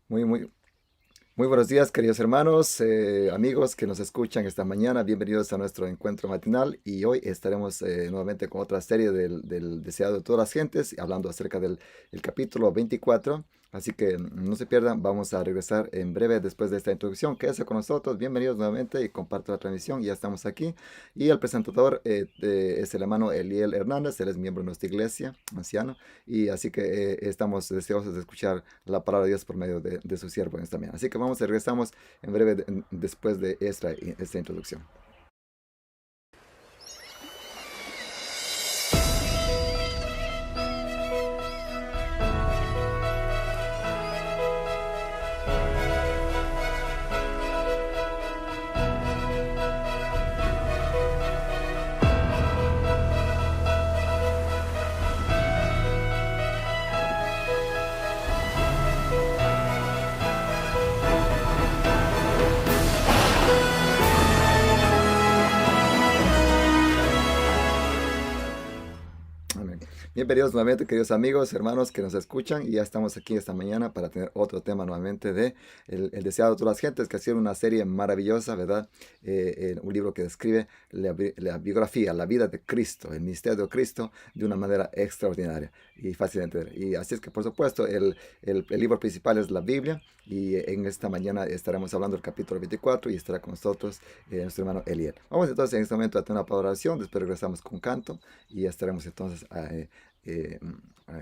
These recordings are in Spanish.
Muy, muy, muy buenos días, queridos hermanos, amigos que nos escuchan esta mañana. Bienvenidos a nuestro encuentro matinal y hoy estaremos nuevamente con otra serie del deseado de todas las gentes, hablando acerca del el capítulo 24. Así que no se pierdan, vamos a regresar en breve después de esta introducción. Quédese con nosotros, bienvenidos nuevamente y comparte la transmisión. Ya estamos aquí. Y el presentador es el hermano Eliel Hernández, él es miembro de nuestra iglesia, anciano. Y así que estamos deseosos de escuchar la palabra de Dios por medio de su siervo en esta mañana. Así que vamos, regresamos en breve después de esta introducción. Amén. Bienvenidos nuevamente, queridos amigos, hermanos que nos escuchan. Y ya estamos aquí esta mañana para tener otro tema nuevamente de el deseado de todas las gentes, que ha sido una serie maravillosa, ¿verdad? Un libro que describe la biografía, la vida de Cristo, el misterio de Cristo, de una manera extraordinaria y fácil de entender. Y así es que, por supuesto, el libro principal es la Biblia. Y en esta mañana estaremos hablando del capítulo 24 y estará con nosotros nuestro hermano Eliel. Vamos entonces en este momento a tener una palabra de oración, después regresamos con canto y estaremos entonces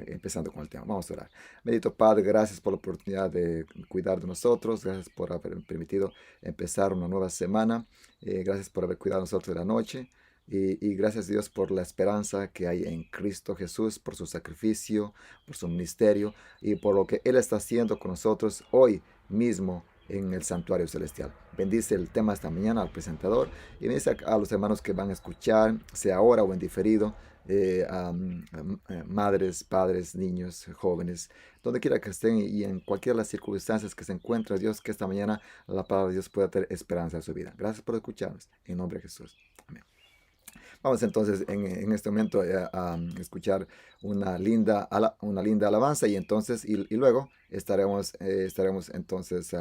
empezando con el tema. Vamos a orar. Bendito Padre, gracias por la oportunidad de cuidar de nosotros, gracias por haber permitido empezar una nueva semana, gracias por haber cuidado de nosotros de la noche. Y gracias Dios por la esperanza que hay en Cristo Jesús, por su sacrificio, por su ministerio y por lo que Él está haciendo con nosotros hoy mismo en el santuario celestial. Bendice el tema esta mañana al presentador y bendice a los hermanos que van a escuchar, sea ahora o en diferido, madres, padres, niños, jóvenes, donde quiera que estén y en cualquiera de las circunstancias que se encuentren, Dios, que esta mañana la palabra de Dios pueda tener esperanza en su vida. Gracias por escucharnos. En nombre de Jesús. Amén. Vamos entonces en este momento a escuchar una linda alabanza y entonces y luego estaremos entonces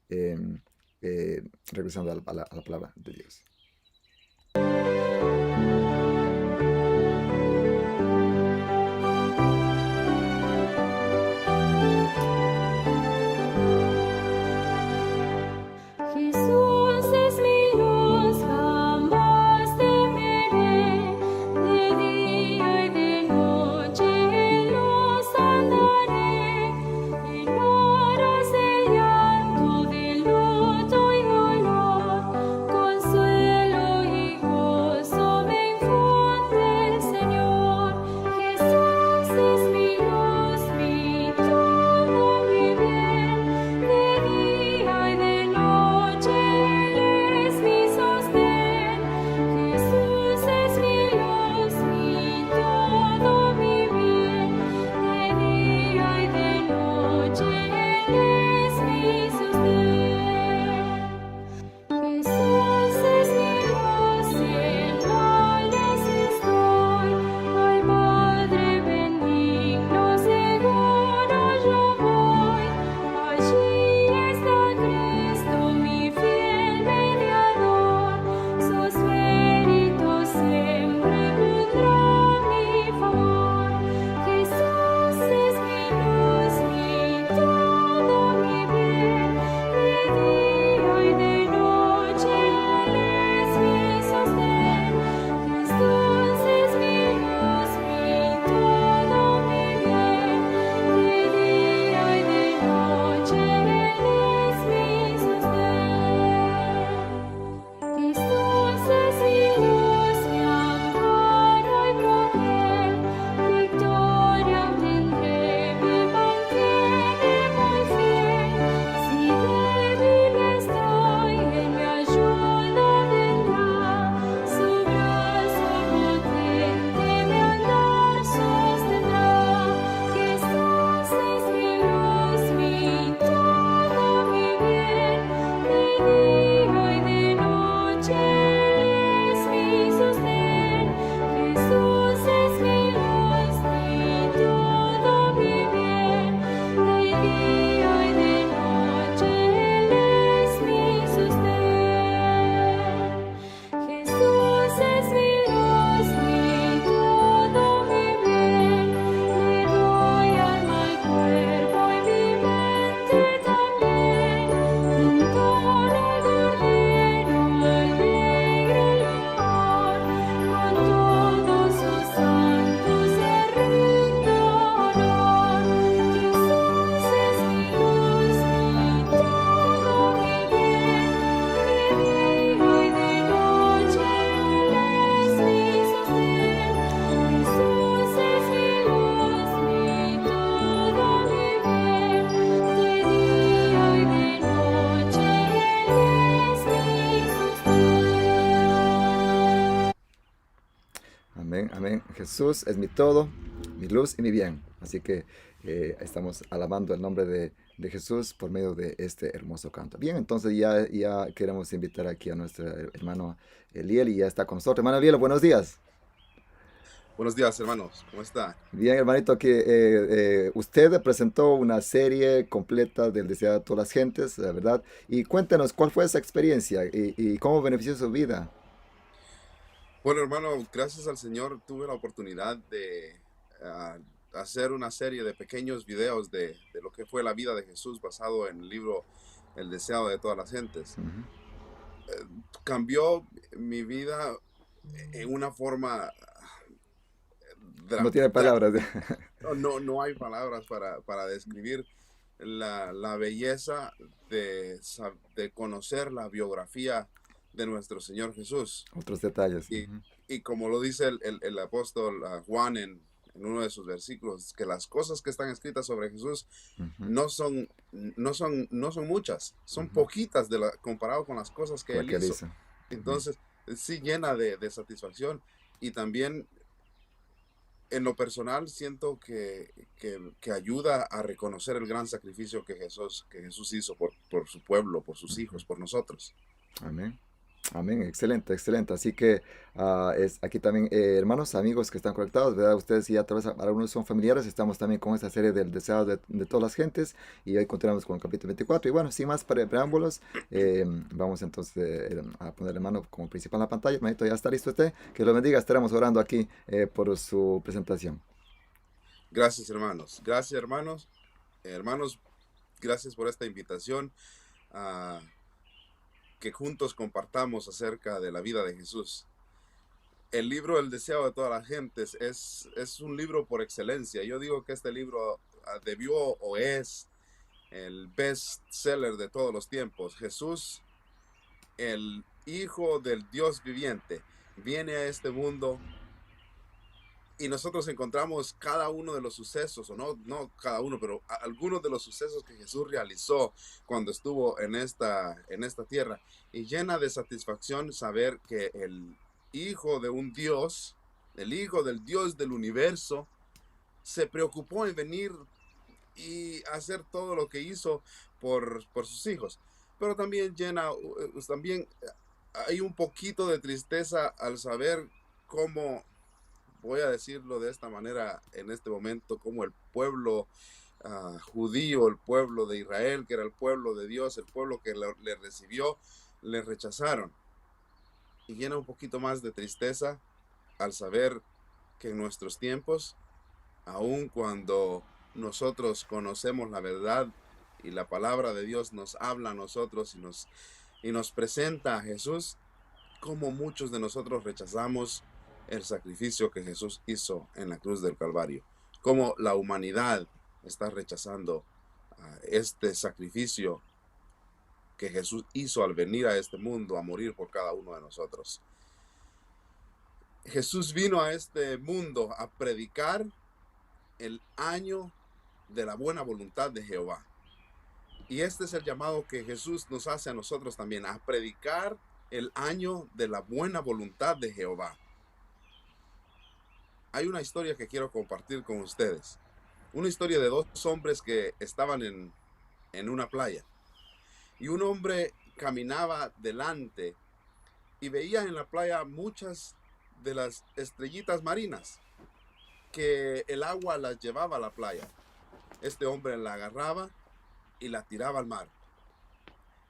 em, regresando a la palabra de Dios. Jesús es mi luz, jamás temeré, de día y de noche en luz andaré, en horas de llanto, de luto y dolor, consuelo. Jesús es mi todo, mi luz y mi bien. Así que estamos alabando el nombre de Jesús por medio de este hermoso canto. Bien, entonces ya queremos invitar aquí a nuestro hermano Eliel y ya está con nosotros. Hermano Eliel, buenos días. Buenos días, hermanos. ¿Cómo está? Bien, hermanito, que usted presentó una serie completa del Deseado de todas las gentes, la verdad. Y cuéntenos cuál fue esa experiencia y cómo benefició su vida. Bueno, hermano, gracias al Señor tuve la oportunidad de hacer una serie de pequeños videos de lo que fue la vida de Jesús basado en el libro El deseado de todas las gentes. Ujú. Cambió mi vida en una forma No tiene palabras. drástica. No hay palabras para describir la belleza de conocer la biografía de nuestro Señor Jesús. Otros detalles. Y, Ujú, y como lo dice el apóstol Juan en uno de sus versículos, que las cosas que están escritas sobre Jesús ujú, no son muchas, son ujú. poquitas comparado con las cosas que Con la él que él hizo. hizo. Ujú. Entonces, sí llena de satisfacción, y también en lo personal siento que ayuda a reconocer el gran sacrificio que Jesús hizo por su pueblo, por sus Ujú. hijos, por nosotros. Amén. Amén, excelente, excelente. Así que aquí también, hermanos, amigos que están conectados, ¿verdad? Ustedes ya tal vez algunos son familiares, estamos también con esta serie del Deseado de todas las gentes y hoy continuamos con el capítulo 24. Y bueno, sin más preámbulos, vamos entonces a poner hermano como principal en la pantalla. Hermanito, ya está listo usted. Que lo bendiga, estaremos orando aquí por su presentación. Gracias, hermanos. Gracias, hermanos. Hermanos, gracias por esta invitación a que juntos compartamos acerca de la vida de Jesús. El libro El deseo de todas las gentes es un libro por excelencia. Yo digo que este libro debió o es el best seller de todos los tiempos. Jesús, el Hijo del Dios viviente, viene a este mundo y nosotros encontramos cada uno de los sucesos, o no cada uno, pero algunos de los sucesos que Jesús realizó cuando estuvo en esta tierra. Y llena de satisfacción saber que el Hijo de un Dios, el Hijo del Dios del universo, se preocupó en venir y hacer todo lo que hizo por sus hijos. Pero también también hay un poquito de tristeza al saber cómo, voy a decirlo de esta manera en este momento, como el pueblo judío, el pueblo de Israel, que era el pueblo de Dios, el pueblo que le recibió, le rechazaron. Y llena un poquito más de tristeza al saber que en nuestros tiempos, aun cuando nosotros conocemos la verdad y la palabra de Dios nos habla a nosotros y nos presenta a Jesús, como muchos de nosotros rechazamos el sacrificio que Jesús hizo en la cruz del Calvario, como la humanidad está rechazando este sacrificio que Jesús hizo al venir a este mundo a morir por cada uno de nosotros. Jesús vino a este mundo a predicar el año de la buena voluntad de Jehová. Y este es el llamado que Jesús nos hace a nosotros también, a predicar el año de la buena voluntad de Jehová. Hay una historia que quiero compartir con ustedes. Una historia de dos hombres que estaban en una playa. Y un hombre caminaba delante y veía en la playa muchas de las estrellitas marinas que el agua las llevaba a la playa. Este hombre la agarraba y la tiraba al mar.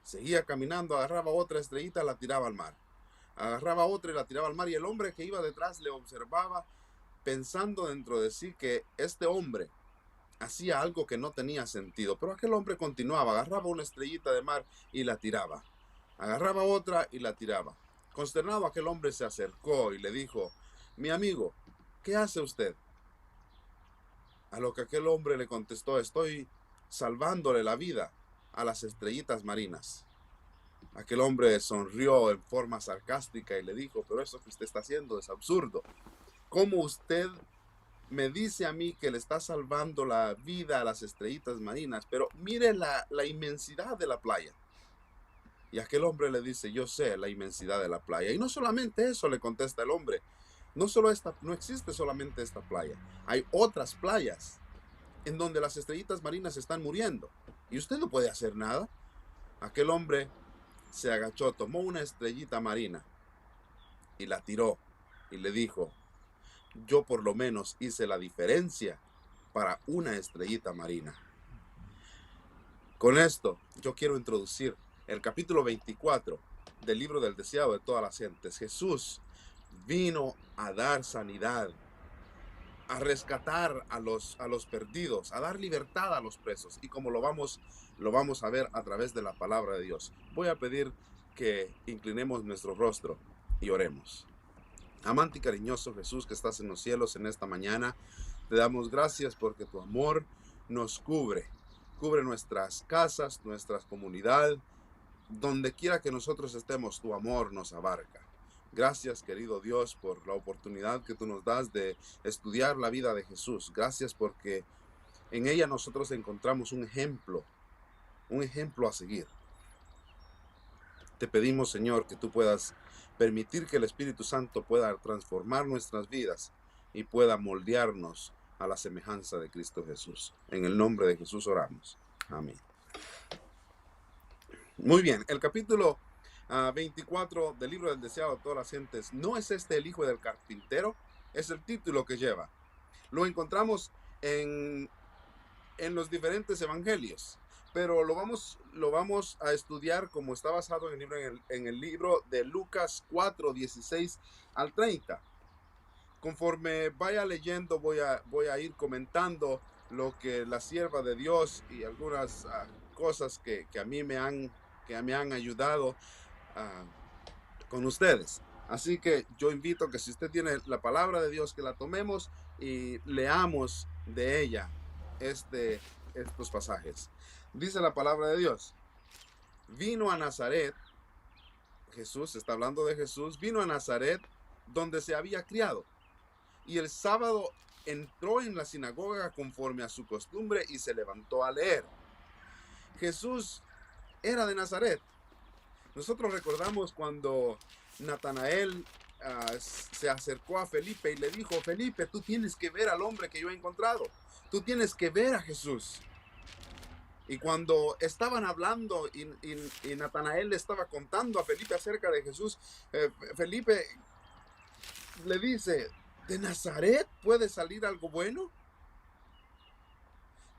Seguía caminando, agarraba otra estrellita y la tiraba al mar. Agarraba otra y la tiraba al mar. Y el hombre que iba detrás le observaba, pensando dentro de sí que este hombre hacía algo que no tenía sentido. Pero aquel hombre continuaba, agarraba una estrellita de mar y la tiraba. Agarraba otra y la tiraba. Consternado, aquel hombre se acercó y le dijo: mi amigo, ¿qué hace usted? A lo que aquel hombre le contestó: estoy salvándole la vida a las estrellitas marinas. Aquel hombre sonrió en forma sarcástica y le dijo: pero eso que usted está haciendo es absurdo. ¿Cómo usted me dice a mí que le está salvando la vida a las estrellitas marinas? Pero mire la inmensidad de la playa. Y aquel hombre le dice: yo sé la inmensidad de la playa. Y no solamente eso, le contesta el hombre: no existe solamente esta playa, hay otras playas en donde las estrellitas marinas están muriendo y usted no puede hacer nada. Aquel hombre se agachó, tomó una estrellita marina y la tiró y le dijo: yo por lo menos hice la diferencia para una estrellita marina. Con esto yo quiero introducir el capítulo 24 del libro del deseado de todas las gentes. Jesús vino a dar sanidad, a rescatar a los perdidos, a dar libertad a los presos. Y como lo vamos a ver a través de la palabra de Dios, voy a pedir que inclinemos nuestro rostro y oremos. Amante y cariñoso Jesús que estás en los cielos en esta mañana, te damos gracias porque tu amor nos cubre nuestras casas, nuestra comunidad, donde quiera que nosotros estemos, tu amor nos abarca. Gracias, querido Dios, por la oportunidad que tú nos das de estudiar la vida de Jesús. Gracias porque en ella nosotros encontramos un ejemplo a seguir. Te pedimos, Señor, que tú puedas permitir que el Espíritu Santo pueda transformar nuestras vidas y pueda moldearnos a la semejanza de Cristo Jesús. En el nombre de Jesús oramos. Amén. Muy bien, el capítulo 24 del libro del deseado de todas las gentes. ¿No es este el hijo del carpintero? Es el título que lleva. Lo encontramos en los diferentes evangelios, pero lo vamos a estudiar como está basado en el libro de Lucas 4, 16 al 30. Conforme vaya leyendo, voy a ir comentando lo que la sierva de Dios y algunas cosas que a mí me han ayudado con ustedes. Así que yo invito que si usted tiene la palabra de Dios, que la tomemos y leamos de ella estos pasajes. Dice la palabra de Dios: vino a Nazaret, Jesús, está hablando de Jesús, vino a Nazaret donde se había criado, y el sábado entró en la sinagoga conforme a su costumbre y se levantó a leer. Jesús era de Nazaret. Nosotros recordamos cuando Natanael se acercó a Felipe y le dijo: Felipe, tú tienes que ver al hombre que yo he encontrado. Tú tienes que ver a Jesús. Y cuando estaban hablando y Natanael le estaba contando a Felipe acerca de Jesús, Felipe le dice: ¿de Nazaret puede salir algo bueno?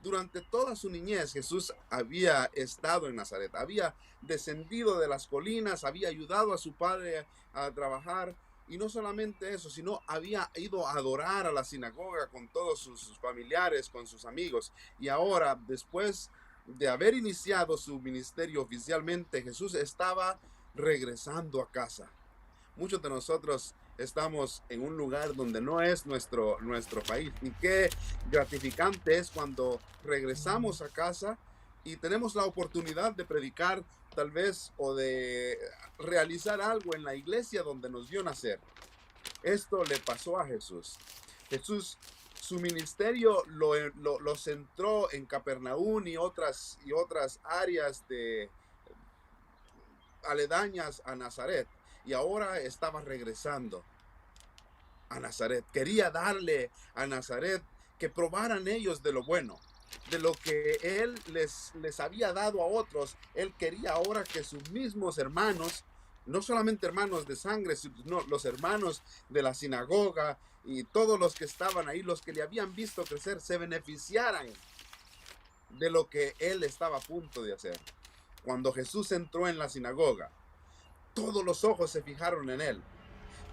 Durante toda su niñez, Jesús había estado en Nazaret, había descendido de las colinas, había ayudado a su padre a trabajar, y no solamente eso, sino había ido a adorar a la sinagoga con todos sus familiares, con sus amigos. Y ahora, después de haber iniciado su ministerio oficialmente, Jesús estaba regresando a casa. Muchos de nosotros estamos en un lugar donde no es nuestro país, y qué gratificante es cuando regresamos a casa y tenemos la oportunidad de predicar tal vez o de realizar algo en la iglesia donde nos vio nacer. Esto le pasó a Jesús. Jesús, su ministerio lo centró en Capernaum y otras áreas aledañas a Nazaret. Y ahora estaba regresando a Nazaret. Quería darle a Nazaret que probaran ellos de lo bueno, de lo que él les había dado a otros. Él quería ahora que sus mismos hermanos, no solamente hermanos de sangre, sino los hermanos de la sinagoga y todos los que estaban ahí, los que le habían visto crecer, se beneficiaran de lo que él estaba a punto de hacer. Cuando Jesús entró en la sinagoga, todos los ojos se fijaron en él.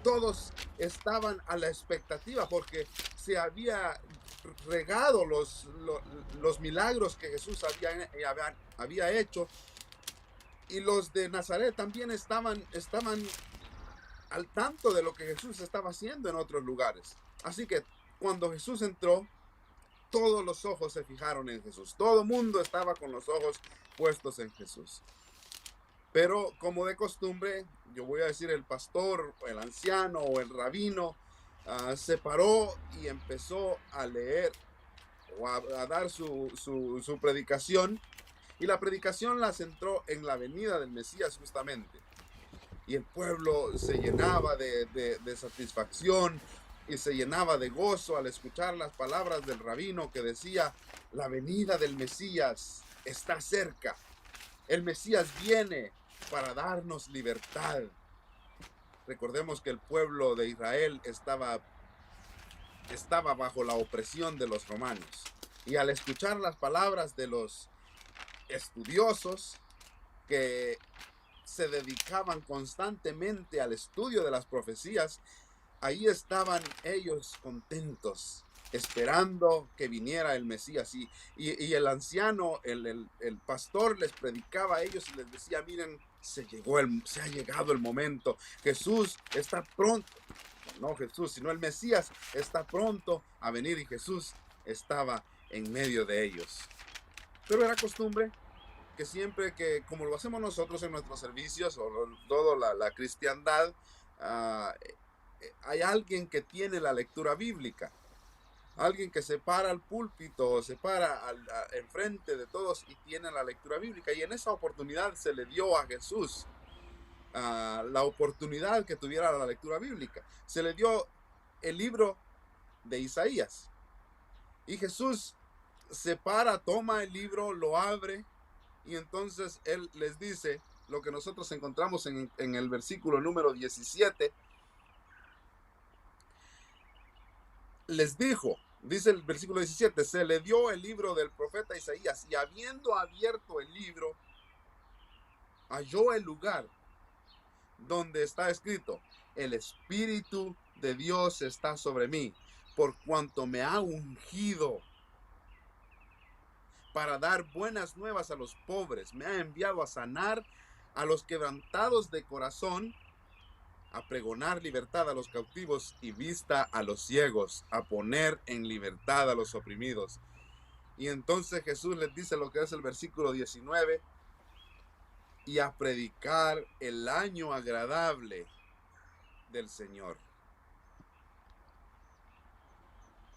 Todos estaban a la expectativa porque se había regado los milagros que Jesús había hecho. Y los de Nazaret también estaban al tanto de lo que Jesús estaba haciendo en otros lugares. Así que cuando Jesús entró, todos los ojos se fijaron en Jesús. Todo el mundo estaba con los ojos puestos en Jesús. Pero como de costumbre, yo voy a decir, el pastor, el anciano o el rabino se paró y empezó a leer o a dar su predicación. Y la predicación la centró en la venida del Mesías justamente. Y el pueblo se llenaba de satisfacción y se llenaba de gozo al escuchar las palabras del rabino que decía: la venida del Mesías está cerca. El Mesías viene para darnos libertad. Recordemos que el pueblo de Israel estaba bajo la opresión de los romanos. Y al escuchar las palabras de los estudiosos que se dedicaban constantemente al estudio de las profecías, ahí estaban ellos contentos, esperando que viniera el Mesías. Y el anciano, el pastor les predicaba a ellos y les decía: miren, se ha llegado el momento. Jesús está pronto. No Jesús, sino el Mesías está pronto a venir, y Jesús estaba en medio de ellos. Pero era costumbre que siempre que, como lo hacemos nosotros en nuestros servicios o toda la cristiandad, hay alguien que tiene la lectura bíblica, alguien que se para al púlpito o se para enfrente de todos y tiene la lectura bíblica. Y en esa oportunidad se le dio a Jesús la oportunidad que tuviera la lectura bíblica. Se le dio el libro de Isaías, y Jesús se para, toma el libro, lo abre, y entonces él les dice lo que nosotros encontramos en el versículo número 17. Les dijo, dice el versículo 17: se le dio el libro del profeta Isaías, y habiendo abierto el libro, halló el lugar donde está escrito: el Espíritu de Dios está sobre mí, por cuanto me ha ungido para dar buenas nuevas a los pobres. Me ha enviado a sanar a los quebrantados de corazón, a pregonar libertad a los cautivos y vista a los ciegos, a poner en libertad a los oprimidos. Y entonces Jesús les dice lo que es el versículo 19: y a predicar el año agradable del Señor.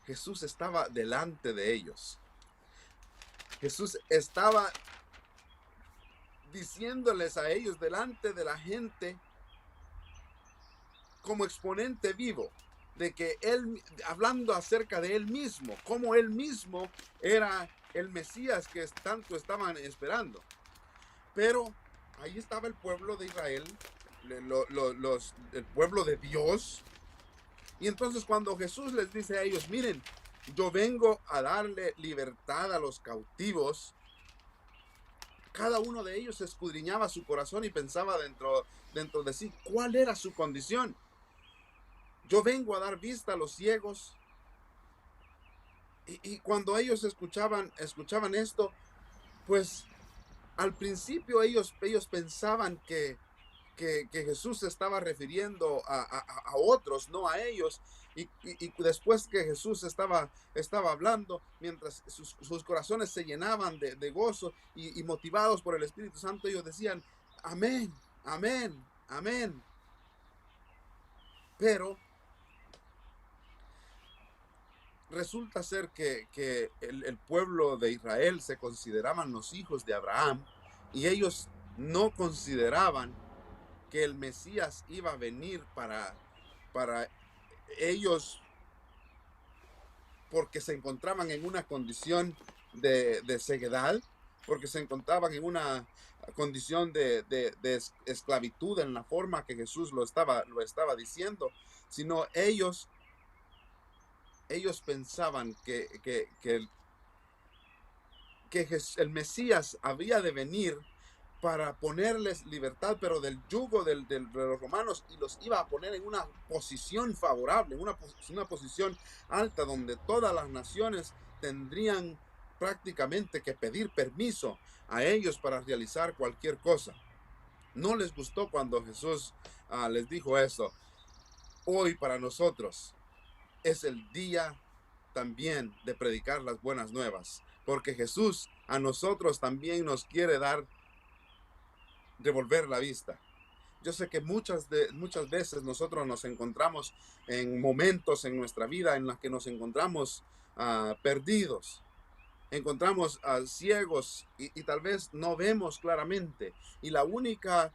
Jesús estaba delante de ellos. Jesús estaba diciéndoles a ellos delante de la gente, como exponente vivo, de que él, hablando acerca de él mismo, como él mismo era el Mesías que tanto estaban esperando. Pero ahí estaba el pueblo de Israel, el pueblo de Dios. Y entonces cuando Jesús les dice a ellos: miren, yo vengo a darle libertad a los cautivos, cada uno de ellos escudriñaba su corazón y pensaba dentro de sí cuál era su condición. Yo vengo a dar vista a los ciegos. Y cuando ellos escuchaban esto, pues al principio ellos pensaban que Jesús se estaba refiriendo a otros, no a ellos. Y después que Jesús estaba hablando, mientras sus corazones se llenaban de gozo y motivados por el Espíritu Santo, ellos decían: amén, amén, amén. Pero resulta ser que el pueblo de Israel se consideraban los hijos de Abraham, y ellos no consideraban que el Mesías iba a venir para ellos, porque se encontraban en una condición de ceguedad, porque se encontraban en una condición de esclavitud en la forma que Jesús lo estaba diciendo, sino ellos pensaban que el Mesías había de venir para ponerles libertad, pero del yugo de los romanos, y los iba a poner en una posición favorable, una posición alta, donde todas las naciones tendrían prácticamente que pedir permiso a ellos para realizar cualquier cosa. No les gustó cuando Jesús les dijo eso. Hoy para nosotros es el día también de predicar las buenas nuevas, porque Jesús a nosotros también nos quiere devolver la vista. Yo sé que muchas veces nosotros nos encontramos en momentos en nuestra vida en los que nos encontramos perdidos, encontramos ciegos, y tal vez no vemos claramente, y la única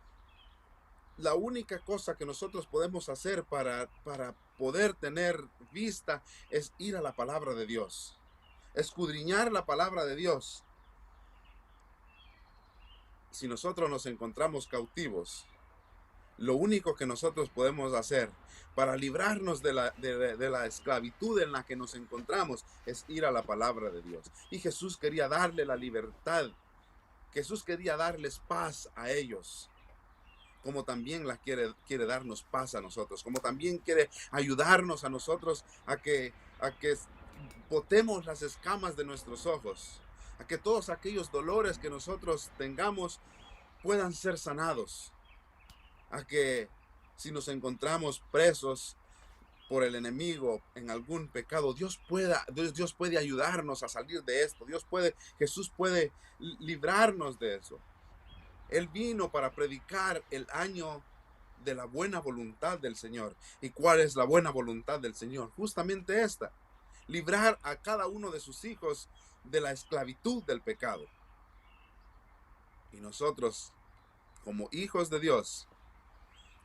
cosa que nosotros podemos hacer para poder tener vista es ir a la palabra de Dios, escudriñar la palabra de Dios. Si nosotros nos encontramos cautivos, lo único que nosotros podemos hacer para librarnos de la esclavitud en la que nos encontramos es ir a la palabra de Dios. Y Jesús quería darle la libertad. Jesús quería darles paz a ellos, como también quiere darnos paz a nosotros, como también quiere ayudarnos a nosotros a que botemos las escamas de nuestros ojos, a que todos aquellos dolores que nosotros tengamos puedan ser sanados, a que si nos encontramos presos por el enemigo en algún pecado, Dios puede ayudarnos a salir de esto. Jesús puede librarnos de eso. Él vino para predicar el año de la buena voluntad del Señor. ¿Y cuál es la buena voluntad del Señor? Justamente esta: librar a cada uno de sus hijos de la esclavitud del pecado. Y nosotros, como hijos de Dios,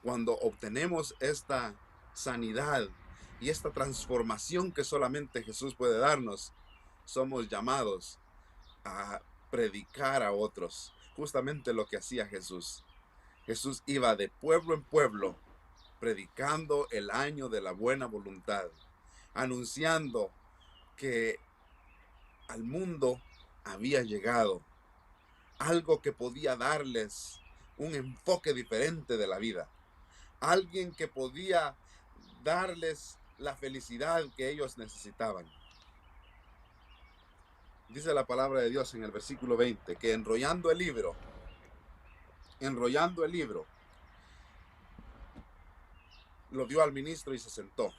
cuando obtenemos esta sanidad y esta transformación que solamente Jesús puede darnos, somos llamados a predicar a otros. Justamente lo que hacía Jesús. Jesús iba de pueblo en pueblo predicando el año de la buena voluntad, anunciando que al mundo había llegado algo que podía darles un enfoque diferente de la vida, alguien que podía darles la felicidad que ellos necesitaban. Dice la palabra de Dios en el versículo 20 que enrollando el libro, lo dio al ministro y se sentó.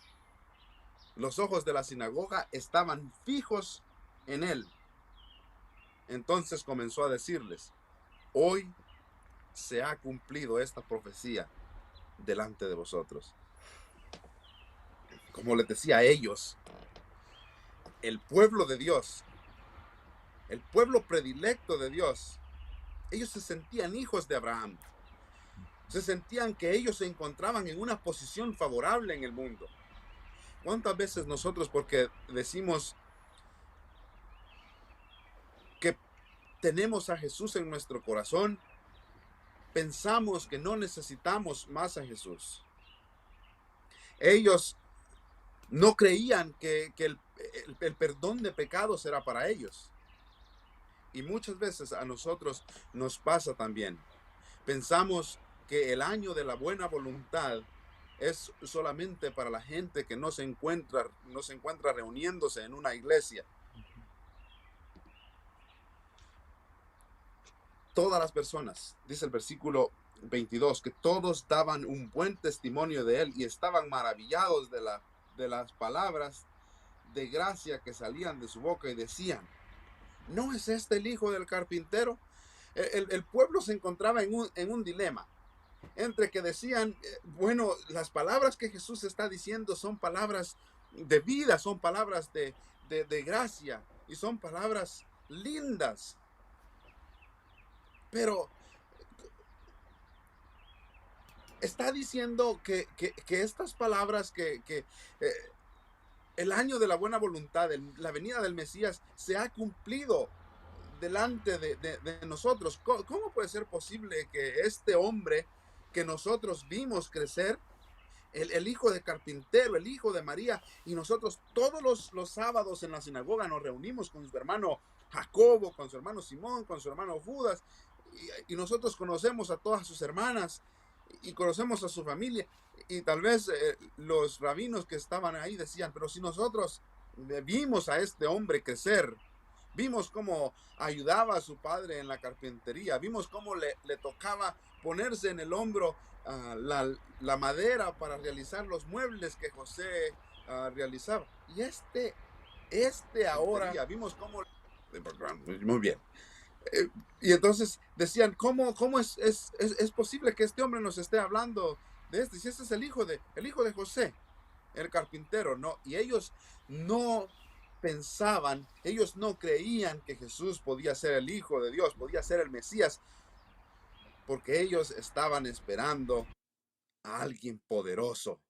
Los ojos de la sinagoga estaban fijos en él. Entonces comenzó a decirles: hoy se ha cumplido esta profecía delante de vosotros. Como les decía a ellos, el pueblo de Dios, el pueblo predilecto de Dios, ellos se sentían hijos de Abraham. Se sentían que ellos se encontraban en una posición favorable en el mundo. ¿Cuántas veces nosotros, porque decimos que tenemos a Jesús en nuestro corazón, pensamos que no necesitamos más a Jesús? Ellos no creían que el perdón de pecados era para ellos. Y muchas veces a nosotros nos pasa también. Pensamos que el año de la buena voluntad es solamente para la gente que no se encuentra reuniéndose en una iglesia. Todas las personas, dice el versículo 22, que todos daban un buen testimonio de él y estaban maravillados de las palabras de gracia que salían de su boca y decían: ¿no es este el hijo del carpintero? El pueblo se encontraba en un dilema, entre que decían, bueno, las palabras que Jesús está diciendo son palabras de vida, son palabras de gracia y son palabras lindas, pero está diciendo que estas palabras, el año de la buena voluntad, la venida del Mesías, se ha cumplido delante de nosotros. ¿Cómo puede ser posible que este hombre que nosotros vimos crecer, el hijo de carpintero, el hijo de María, y nosotros todos los sábados en la sinagoga nos reunimos con su hermano Jacobo, con su hermano Simón, con su hermano Judas, y nosotros conocemos a todas sus hermanas y conocemos a su familia, y tal vez los rabinos que estaban ahí decían: pero si nosotros vimos a este hombre crecer, vimos cómo ayudaba a su padre en la carpintería, vimos cómo le tocaba ponerse en el hombro la madera para realizar los muebles que José realizaba, y ahora ya vimos cómo... Muy bien. Y entonces decían: ¿cómo es posible que este hombre nos esté hablando de esto? Y si este es el hijo de José, el carpintero, ¿no? Y ellos no pensaban, ellos no creían que Jesús podía ser el Hijo de Dios, podía ser el Mesías, porque ellos estaban esperando a alguien poderoso,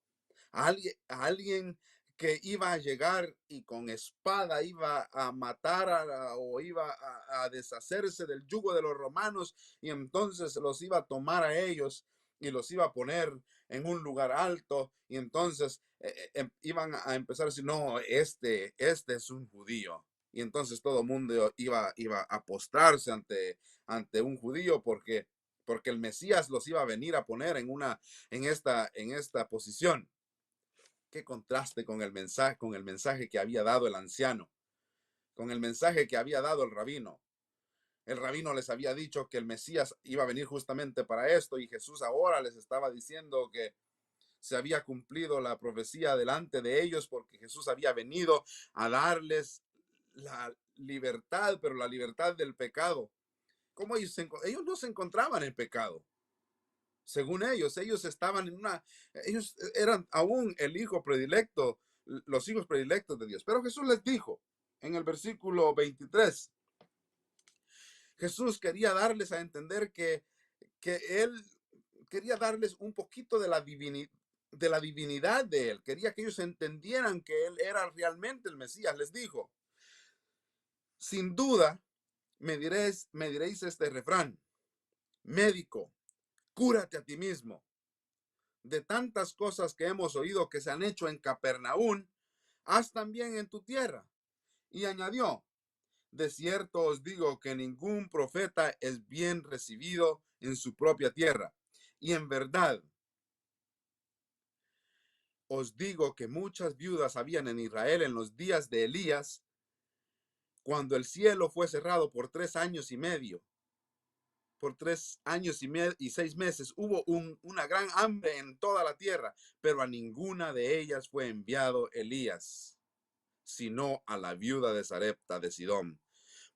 a alguien que iba a llegar y con espada iba a matar o iba a deshacerse del yugo de los romanos, y entonces los iba a tomar a ellos y los iba a poner en un lugar alto, y entonces iban a empezar a decir, no, este es un judío. Y entonces todo el mundo iba a postrarse ante un judío, porque el Mesías los iba a venir a poner en esta posición. Qué contraste con el mensaje que había dado el anciano, con el mensaje que había dado el rabino. El rabino les había dicho que el Mesías iba a venir justamente para esto, y Jesús ahora les estaba diciendo que se había cumplido la profecía delante de ellos, porque Jesús había venido a darles la libertad, pero la libertad del pecado. Como ellos no se encontraban en pecado. Según ellos estaban ellos eran aún el hijo predilecto, los hijos predilectos de Dios. Pero Jesús les dijo en el versículo 23, Jesús quería darles a entender que Él quería darles un poquito de la divinidad de Él. Quería que ellos entendieran que Él era realmente el Mesías. Les dijo, sin duda, me diréis este refrán, médico, cúrate a ti mismo. De tantas cosas que hemos oído que se han hecho en Capernaum, haz también en tu tierra. Y añadió, de cierto os digo que ningún profeta es bien recibido en su propia tierra. Y en verdad os digo que muchas viudas habían en Israel en los días de Elías, cuando el cielo fue cerrado por 3 años y medio. Por 3 años y 6 meses hubo una gran hambre en toda la tierra, pero a ninguna de ellas fue enviado Elías, sino a la viuda de Sarepta de Sidón.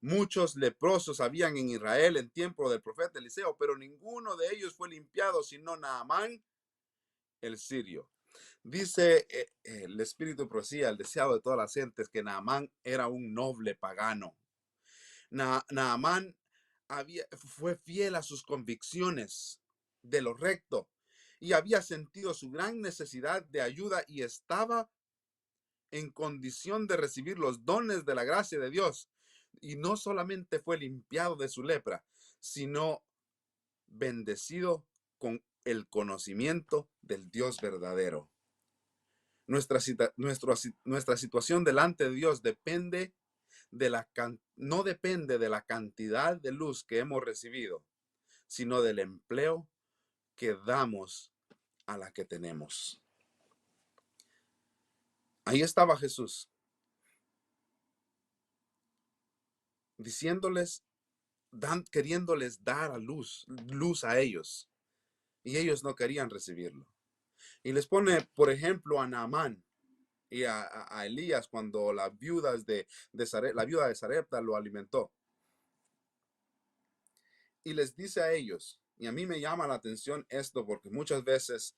Muchos leprosos habían en Israel en tiempo del profeta Eliseo, pero ninguno de ellos fue limpiado, sino Naamán el sirio. Dice el Espíritu de Profecía, el deseado de todas las gentes, que Naamán era un noble pagano. Naamán fue fiel a sus convicciones de lo recto, y había sentido su gran necesidad de ayuda, y estaba en condición de recibir los dones de la gracia de Dios. Y no solamente fue limpiado de su lepra, sino bendecido con el conocimiento del Dios verdadero. Nuestra situación delante de Dios no depende de la cantidad de luz que hemos recibido, sino del empleo que damos a la que tenemos. Ahí estaba Jesús, diciéndoles, queriéndoles dar luz a ellos, y ellos no querían recibirlo. Y les pone, por ejemplo, a Naamán y a Elías, cuando la viuda de Sarepta lo alimentó. Y les dice a ellos, y a mí me llama la atención esto, porque muchas veces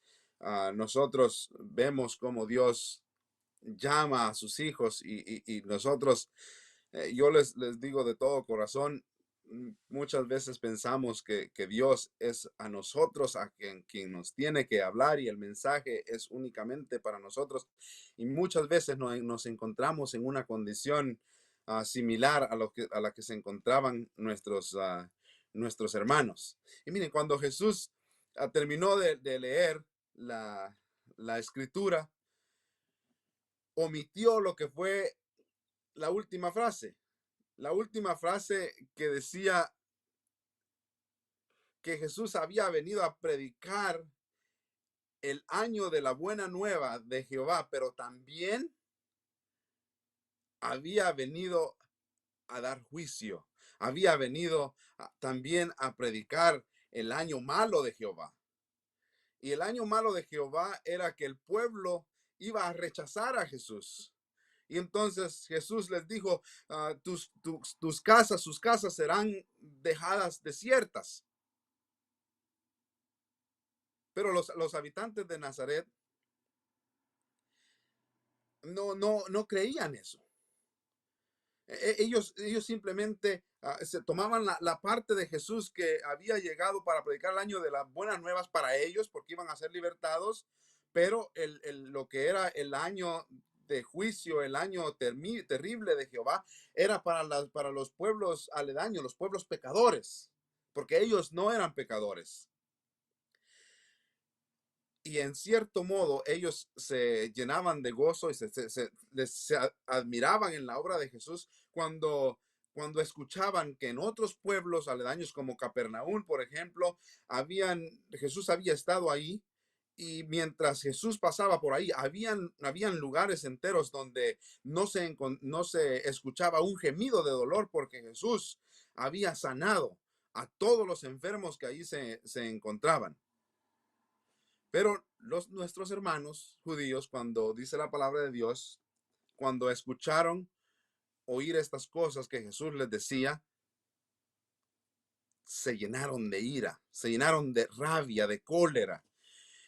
nosotros vemos cómo Dios llama a sus hijos, y nosotros, yo les digo de todo corazón, muchas veces pensamos que Dios es a nosotros a quien nos tiene que hablar, y el mensaje es únicamente para nosotros, y muchas veces nos encontramos en una condición similar a la que se encontraban nuestros hermanos. Y miren, cuando Jesús terminó de leer la escritura, omitió lo que fue la última frase que decía que Jesús había venido a predicar el año de la buena nueva de Jehová, pero también había venido a dar juicio, había venido también a predicar el año malo de Jehová. Y el año malo de Jehová era que el pueblo iba a rechazar a Jesús. Y entonces Jesús les dijo, sus casas serán dejadas desiertas. Pero los habitantes de Nazaret no creían eso. Ellos simplemente se tomaban la parte de Jesús que había llegado para predicar el año de las buenas nuevas para ellos, porque iban a ser libertados, Pero lo que era el año de juicio, el año terrible de Jehová, era para los pueblos aledaños, los pueblos pecadores, porque ellos no eran pecadores. Y en cierto modo ellos se llenaban de gozo y se admiraban en la obra de Jesús cuando escuchaban que en otros pueblos aledaños como Capernaum, por ejemplo, Jesús había estado ahí, y mientras Jesús pasaba por ahí, habían lugares enteros donde no se escuchaba un gemido de dolor, porque Jesús había sanado a todos los enfermos que allí se encontraban. Pero nuestros hermanos judíos, cuando dice la palabra de Dios, cuando escucharon oír estas cosas que Jesús les decía, se llenaron de ira, se llenaron de rabia, de cólera.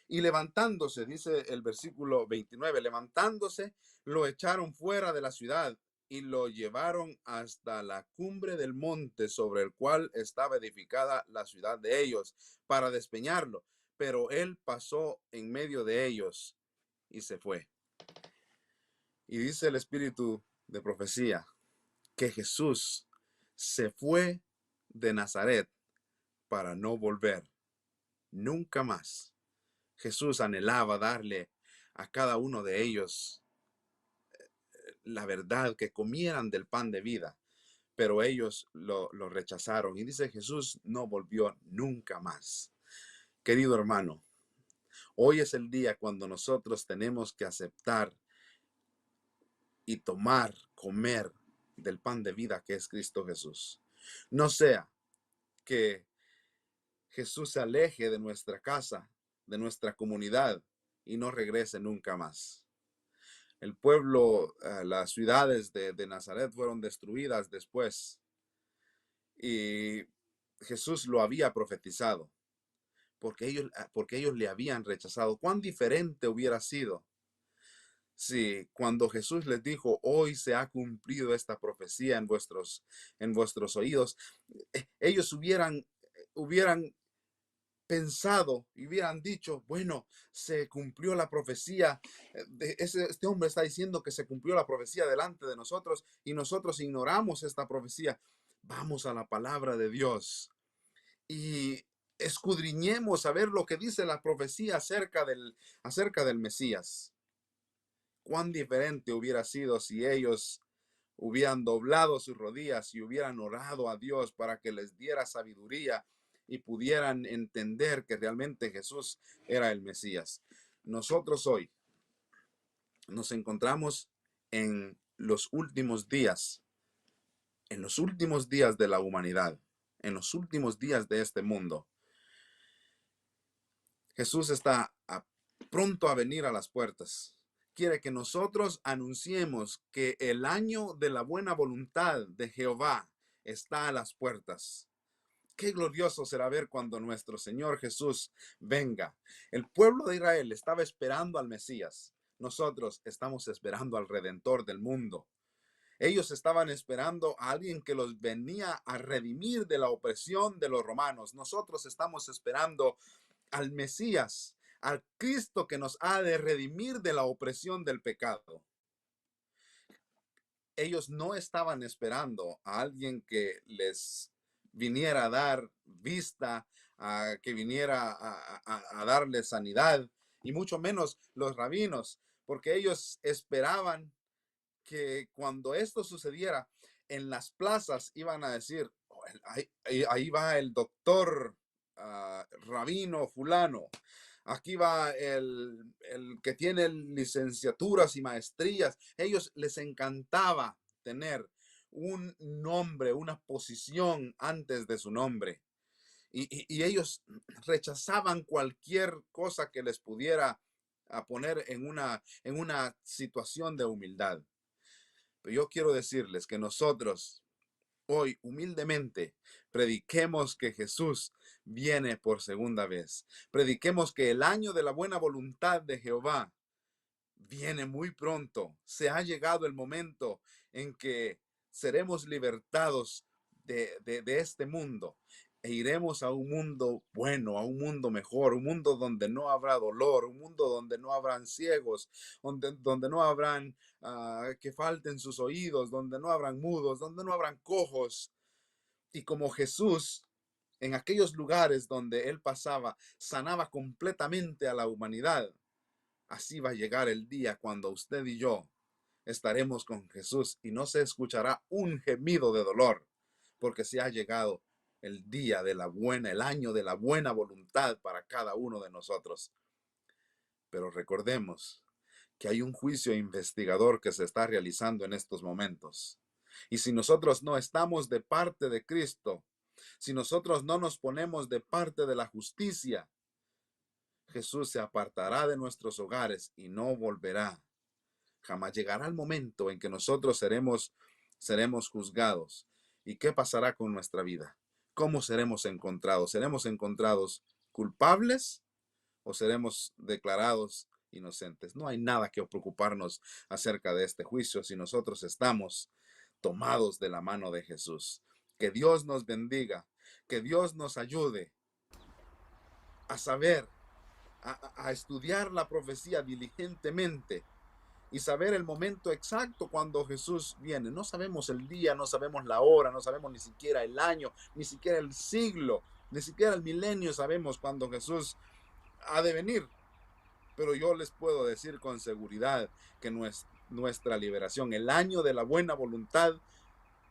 Y levantándose, dice el versículo 29, levantándose, lo echaron fuera de la ciudad y lo llevaron hasta la cumbre del monte sobre el cual estaba edificada la ciudad de ellos, para despeñarlo. Pero él pasó en medio de ellos y se fue. Y dice el espíritu de profecía que Jesús se fue de Nazaret para no volver nunca más. Jesús anhelaba darle a cada uno de ellos la verdad, que comieran del pan de vida, pero ellos lo rechazaron. Y dice, Jesús no volvió nunca más. Querido hermano, hoy es el día cuando nosotros tenemos que aceptar y tomar, comer del pan de vida que es Cristo Jesús. No sea que Jesús se aleje de nuestra casa, de nuestra comunidad, y no regrese nunca más. El pueblo, las ciudades de Nazaret fueron destruidas después, y Jesús lo había profetizado, porque ellos le habían rechazado. ¿Cuán diferente hubiera sido si cuando Jesús les dijo, hoy se ha cumplido esta profecía en vuestros oídos, ellos hubieran pensado y hubieran dicho, bueno, se cumplió la profecía, este hombre está diciendo que se cumplió la profecía delante de nosotros y nosotros ignoramos esta profecía. Vamos a la palabra de Dios y escudriñemos a ver lo que dice la profecía acerca del Mesías. Cuán diferente hubiera sido si ellos hubieran doblado sus rodillas y hubieran orado a Dios para que les diera sabiduría y pudieran entender que realmente Jesús era el Mesías. Nosotros hoy nos encontramos en los últimos días de la humanidad, en los últimos días de este mundo. Jesús está pronto a venir a las puertas. Quiere que nosotros anunciemos que el año de la buena voluntad de Jehová está a las puertas. Qué glorioso será ver cuando nuestro Señor Jesús venga. El pueblo de Israel estaba esperando al Mesías. Nosotros estamos esperando al Redentor del mundo. Ellos estaban esperando a alguien que los venía a redimir de la opresión de los romanos. Nosotros estamos esperando al Mesías, al Cristo que nos ha de redimir de la opresión del pecado. Ellos no estaban esperando a alguien que les viniera a dar vista, que viniera a darles sanidad, y mucho menos los rabinos, porque ellos esperaban que cuando esto sucediera, en las plazas iban a decir, oh, ahí va el doctor rabino fulano, aquí va el que tiene licenciaturas y maestrías. Ellos les encantaba tener un nombre, una posición antes de su nombre. Y ellos rechazaban cualquier cosa que les pudiera poner en una situación de humildad. Pero yo quiero decirles que nosotros hoy humildemente prediquemos que Jesús viene por segunda vez. Prediquemos que el año de la buena voluntad de Jehová viene muy pronto. Se ha llegado el momento en que seremos libertados de este mundo. e iremos a un mundo bueno, a un mundo mejor, un mundo donde no habrá dolor, un mundo donde no habrán ciegos, donde no habrán que falten sus oídos, donde no habrán mudos, donde no habrán cojos. Y como Jesús, en aquellos lugares donde él pasaba, sanaba completamente a la humanidad, así va a llegar el día cuando usted y yo estaremos con Jesús y no se escuchará un gemido de dolor, porque se ha llegado el día de la buena, el año de la buena voluntad para cada uno de nosotros. Pero recordemos que hay un juicio investigador que se está realizando en estos momentos. Y si nosotros no estamos de parte de Cristo, si nosotros no nos ponemos de parte de la justicia, Jesús se apartará de nuestros hogares y no volverá. Jamás llegará el momento en que nosotros seremos juzgados. ¿Y qué pasará con nuestra vida? ¿Cómo seremos encontrados? ¿Seremos encontrados culpables o seremos declarados inocentes? No hay nada que preocuparnos acerca de este juicio si nosotros estamos tomados de la mano de Jesús. Que Dios nos bendiga, que Dios nos ayude a saber, a estudiar la profecía diligentemente y saber el momento exacto cuando Jesús viene. No sabemos el día, no sabemos la hora, no sabemos ni siquiera el año, ni siquiera el siglo, ni siquiera el milenio sabemos cuándo Jesús ha de venir. Pero yo les puedo decir con seguridad que nuestra liberación, el año de la buena voluntad,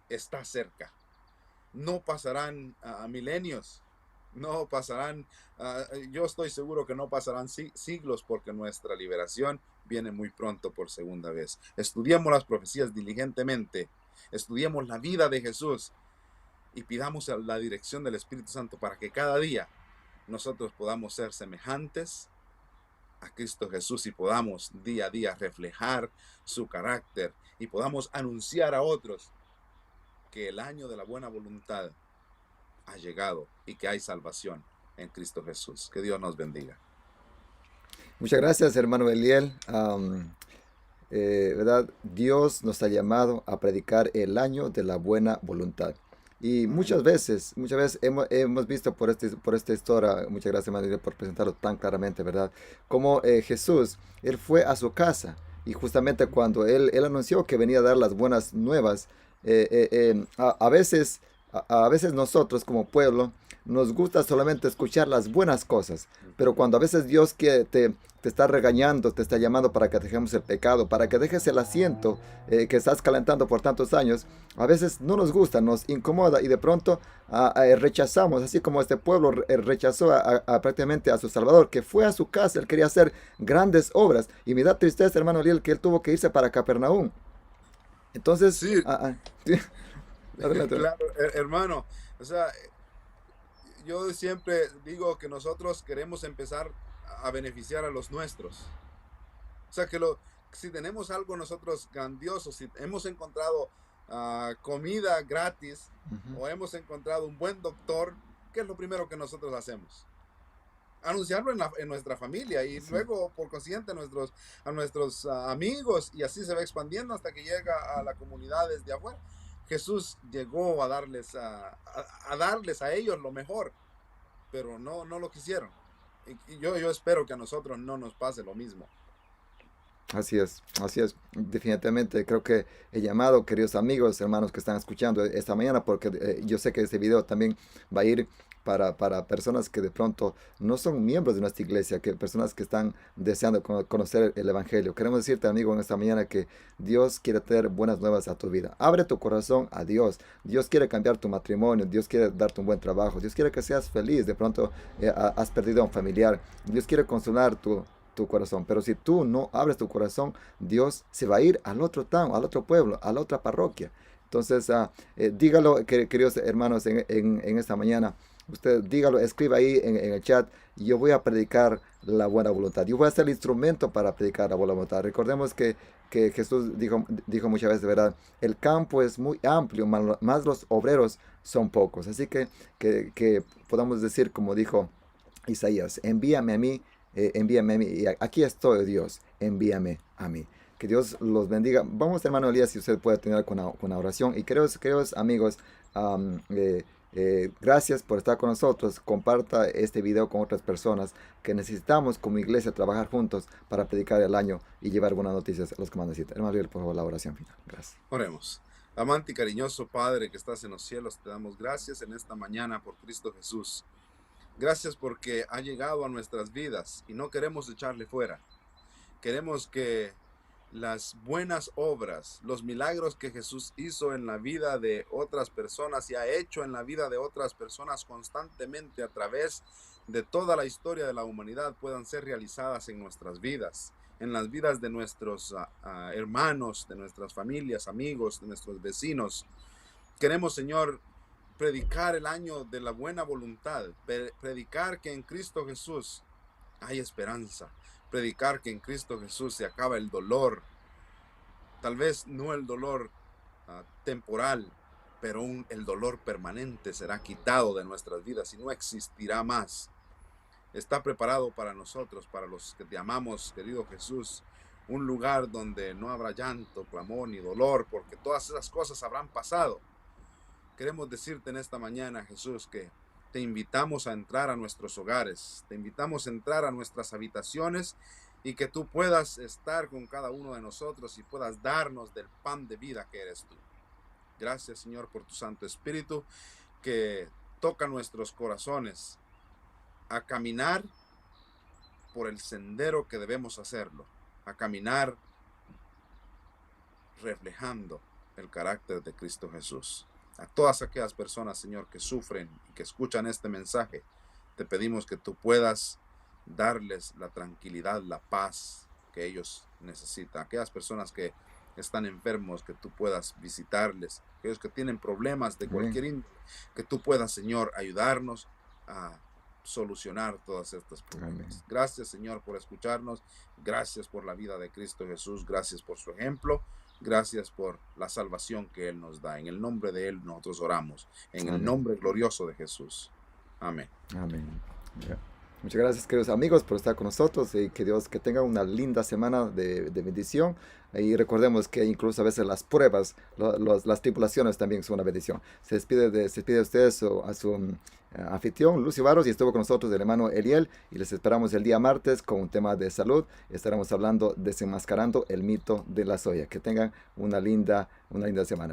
está cerca. No pasarán milenios, no pasarán, yo estoy seguro que no pasarán siglos, porque nuestra liberación viene muy pronto por segunda vez. Estudiemos las profecías diligentemente, estudiemos la vida de Jesús y pidamos la dirección del Espíritu Santo para que cada día nosotros podamos ser semejantes a Cristo Jesús y podamos día a día reflejar su carácter y podamos anunciar a otros que el año de la buena voluntad ha llegado y que hay salvación en Cristo Jesús. Que Dios nos bendiga. Muchas gracias, hermano Eliel. ¿Verdad? Dios nos ha llamado a predicar el año de la buena voluntad. Y muchas veces hemos visto por esta historia, muchas gracias, hermano Eliel, por presentarlo tan claramente, ¿verdad? Como Jesús, él fue a su casa y justamente cuando él anunció que venía a dar las buenas nuevas, a veces nosotros como pueblo nos gusta solamente escuchar las buenas cosas, pero cuando a veces Dios te está regañando, te está llamando para que dejemos el pecado, para que dejes el asiento que estás calentando por tantos años, a veces no nos gusta, nos incomoda y de pronto rechazamos, así como este pueblo rechazó prácticamente a su Salvador, que fue a su casa, él quería hacer grandes obras y me da tristeza, hermano Eliel, que él tuvo que irse para Capernaum. Entonces, Sí, sí. Adelante. claro, hermano. O sea, yo siempre digo que nosotros queremos empezar a beneficiar a los nuestros. O sea, si tenemos algo nosotros grandioso, si hemos encontrado comida gratis Ujú. o hemos encontrado un buen doctor, ¿qué es lo primero que nosotros hacemos? Anunciarlo en nuestra familia y Sí. luego por consiguiente a nuestros amigos, y así se va expandiendo hasta que llega a la comunidad desde afuera. Jesús llegó a darles a ellos lo mejor, pero no lo quisieron. Y yo espero que a nosotros no nos pase lo mismo. Así es, así es. Definitivamente creo que he llamado, queridos amigos, hermanos que están escuchando esta mañana, porque yo sé que este video también va a ir para personas que de pronto no son miembros de nuestra iglesia, que personas que están deseando conocer el Evangelio. Queremos decirte, amigo, en esta mañana que Dios quiere traer buenas nuevas a tu vida. Abre tu corazón a Dios. Dios quiere cambiar tu matrimonio. Dios quiere darte un buen trabajo. Dios quiere que seas feliz. De pronto has perdido a un familiar. Dios quiere consolar tu corazón, pero si tú no abres tu corazón, Dios se va a ir al otro town, al otro pueblo, a la otra parroquia. Entonces, dígalo, queridos hermanos, en esta mañana. Usted dígalo, escriba ahí en el chat. Yo voy a predicar la buena voluntad. Yo voy a ser el instrumento para predicar la buena voluntad. Recordemos que Jesús dijo muchas veces, ¿verdad? El campo es muy amplio, más los obreros son pocos. Así que podamos decir, como dijo Isaías, envíame a mí. Envíame a mí, y aquí estoy, Dios, envíame a mí. Que Dios los bendiga. Vamos, hermano Elías, si usted puede terminar con la oración. Y queridos amigos, Gracias por estar con nosotros. Comparta este video con otras personas que necesitamos como iglesia trabajar juntos para predicar el año y llevar buenas noticias a los que más necesitan. Hermano Ariel, por favor, la oración final. Gracias. Oremos. Amante y cariñoso Padre que estás en los cielos, te damos gracias en esta mañana por Cristo Jesús. Gracias porque ha llegado a nuestras vidas y no queremos echarle fuera. Queremos que las buenas obras, los milagros que Jesús hizo en la vida de otras personas y ha hecho en la vida de otras personas constantemente a través de toda la historia de la humanidad puedan ser realizadas en nuestras vidas, en las vidas de nuestros hermanos, de nuestras familias, amigos, de nuestros vecinos. Queremos, Señor, predicar el año de la buena voluntad, predicar que en Cristo Jesús hay esperanza, predicar que en Cristo Jesús se acaba el dolor, tal vez no el dolor temporal, pero el dolor permanente será quitado de nuestras vidas y no existirá más. Está preparado para nosotros, para los que te amamos, querido Jesús, un lugar donde no habrá llanto, clamor ni dolor, porque todas esas cosas habrán pasado. Queremos decirte en esta mañana, Jesús, que te invitamos a entrar a nuestros hogares, te invitamos a entrar a nuestras habitaciones y que tú puedas estar con cada uno de nosotros y puedas darnos del pan de vida que eres tú. Gracias, Señor, por tu Santo Espíritu que toca nuestros corazones a caminar por el sendero que debemos hacerlo, a caminar reflejando el carácter de Cristo Jesús. A todas aquellas personas, Señor, que sufren y que escuchan este mensaje, te pedimos que tú puedas darles la tranquilidad, la paz que ellos necesitan. Aquellas personas que están enfermos, que tú puedas visitarles. Aquellos que tienen problemas de cualquier índole, que tú puedas, Señor, ayudarnos a solucionar todas estas problemas. Amén. Gracias, Señor, por escucharnos. Gracias por la vida de Cristo Jesús. Gracias por su ejemplo. Gracias por la salvación que Él nos da. En el nombre de Él nosotros oramos. En el Amén. nombre glorioso de Jesús. Amén. Amén. Ya. Muchas gracias, queridos amigos, por estar con nosotros y que tengan una linda semana de bendición. Y recordemos que incluso a veces las pruebas, las tribulaciones también son una bendición. Se despide de ustedes a su anfitrión, Lucio Barros, y estuvo con nosotros el hermano Eliel. Y les esperamos el día martes con un tema de salud. Estaremos hablando desenmascarando el mito de la soya. Que tengan una linda semana.